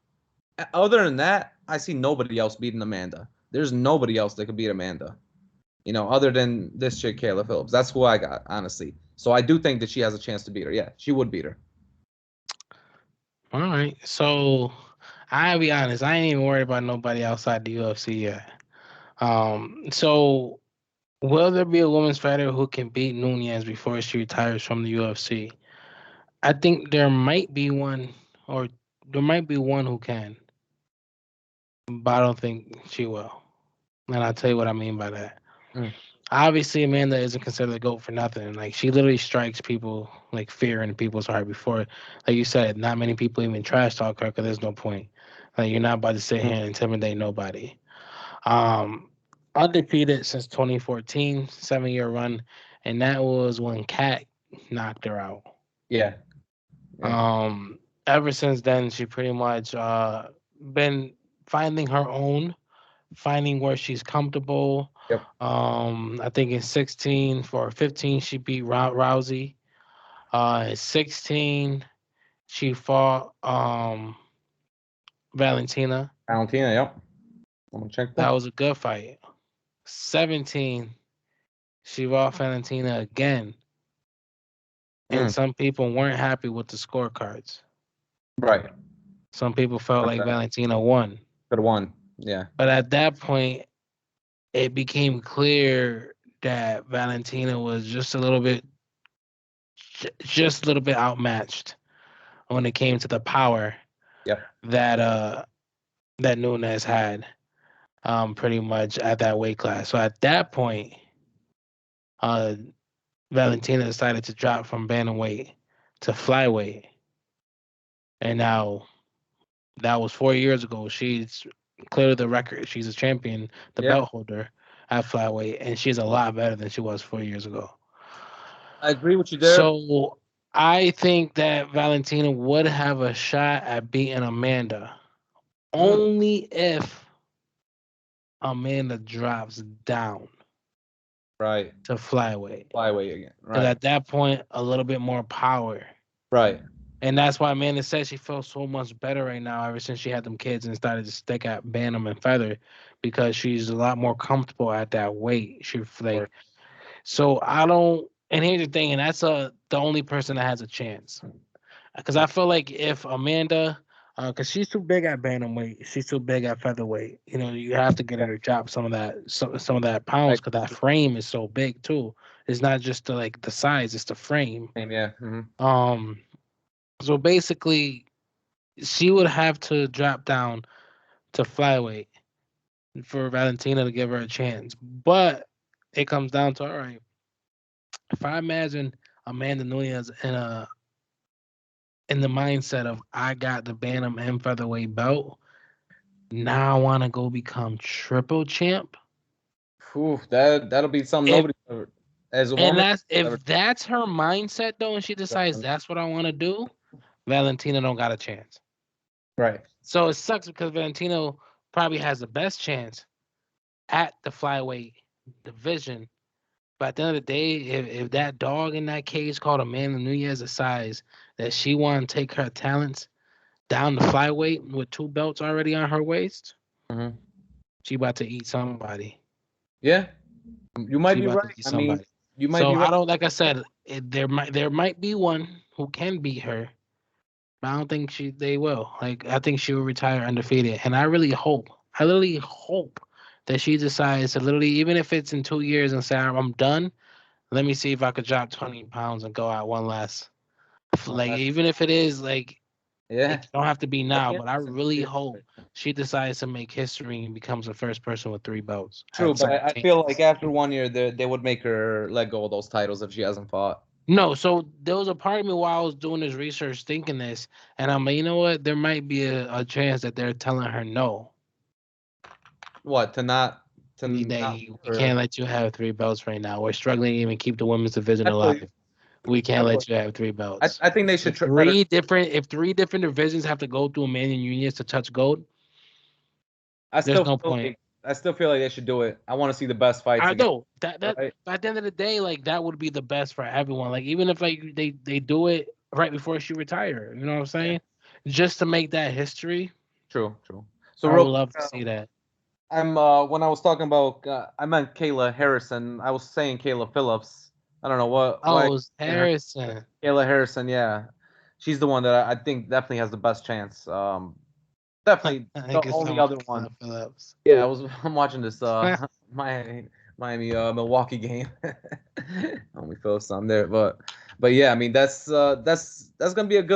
other than that, I see nobody else beating Amanda. There's nobody else that could beat Amanda. Other than this chick, Kayla Phillips. That's who I got, honestly. So I do think that she has a chance to beat her. Yeah, she would beat her. All right. So I'll be honest, I ain't even worried about nobody outside the UFC yet. So will there be a women's fighter who can beat Nunez before she retires from the UFC? I think there might be one, or there might be one who can, but I don't think she will. And I'll tell you what I mean by that. Mm. Obviously, Amanda isn't considered a GOAT for nothing. Like, she literally strikes people, like, fear in people's heart before. Like you said, not many people even trash talk her because there's no point. Like, you're not about to sit here and intimidate nobody. Um, Undefeated since 2014, 7 year run. And that was when Kat knocked her out. Yeah. Yeah. Ever since then, she pretty much been finding her own, finding where she's comfortable. Yep. I think in 16 for 15 she beat Rousey. In 16 she fought Valentina. Valentina. Yep. I'm gonna check That that. was a good fight. 17 she fought Valentina again, and Mm. some people weren't happy with the scorecards. Right. Some people felt like Valentina won, Could have won. Yeah. but at that point it became clear that Valentina was just a little bit outmatched when it came to the power Yep. that that Nunes had. pretty much at that weight class. So at that point, Valentina decided to drop from bantamweight to flyweight, and now that was 4 years ago. She's cleared the record. She's a champion, the Yeah, belt holder at flyweight, and she's a lot better than she was 4 years ago. I agree with you there. So I think that Valentina would have a shot at beating Amanda Mm, only if Amanda drops down right. to flyweight. Flyweight again. Because Right. at that point, a little bit more power. Right. And that's why Amanda said she feels so much better right now ever since she had them kids and started to stick at Bantam and Feather because she's a lot more comfortable at that weight. She Or, like so I don't and here's the thing, and that's the only person that has a chance. Because I feel like if Amanda because she's too big at bantamweight, she's too big at featherweight. You know, you have to get her to drop some of that pounds right. because that frame is so big too. It's not just the size; it's the frame. Yeah. Um, so basically, she would have to drop down to flyweight for Valentina to give her a chance. But it comes down to all right. If I imagine Amanda Nunes in the mindset of I got the bantam and featherweight belt, now I want to go become triple champ. Oof, that'll be something If nobody as a woman ever. if that's her mindset though, and she decides that's what I want to do, Valentina don't got a chance. Right. So it sucks because Valentino probably has the best chance at the flyweight division. But at the end of the day, if that dog in that cage called Amanda Nunes decides that she want to take her talents down the flyweight with two belts already on her waist, Hmm. she about to eat somebody. Yeah, you might She be about to right. eat I mean, somebody. you might So be right. I don't like I said, there might be one who can beat her, but I don't think they will. Like I think she will retire undefeated, and I literally hope that she decides to literally even if it's in 2 years and say I'm done. Let me see if I could drop 20 pounds and go out one last. One Like last, even if it is like yeah. it don't have to be now, Yeah. but I really hope she decides to make history and becomes the first person with three belts True, at but I feel like simultaneous. after 1 year, they would make her let go of those titles if she hasn't fought. No, so there was a part of me while I was doing this research thinking this, and I'm like, you know what? There might be a chance that they're telling her no. What to not We her? can't let you have three belts right now. We're struggling to even keep the women's division I feel you. alive. We I can't feel let you have three I, belts. I think they should try to. If three different divisions have to go through a man and unions to touch gold, I there's still no feel point. like I still feel like they should do it. I want to see the best fights I again, know that right? at the end of the day, like that would be the best for everyone. Like even if like they do it right before she retire, you know what I'm Yeah. saying? Just to make that history, True, true. So I would real love to quick, see that. I'm when I was talking about I meant Kayla Harrison. I was saying Kayla Phillips. I don't know why Oh, it's and her Harrison. Kayla Harrison. Yeah, she's the one that I think definitely has the best chance. Definitely I the think it's only someone other Caleb one. Phillips. Yeah, I'm watching this Miami Milwaukee game. Only feel some there, but yeah, I mean that's gonna be a good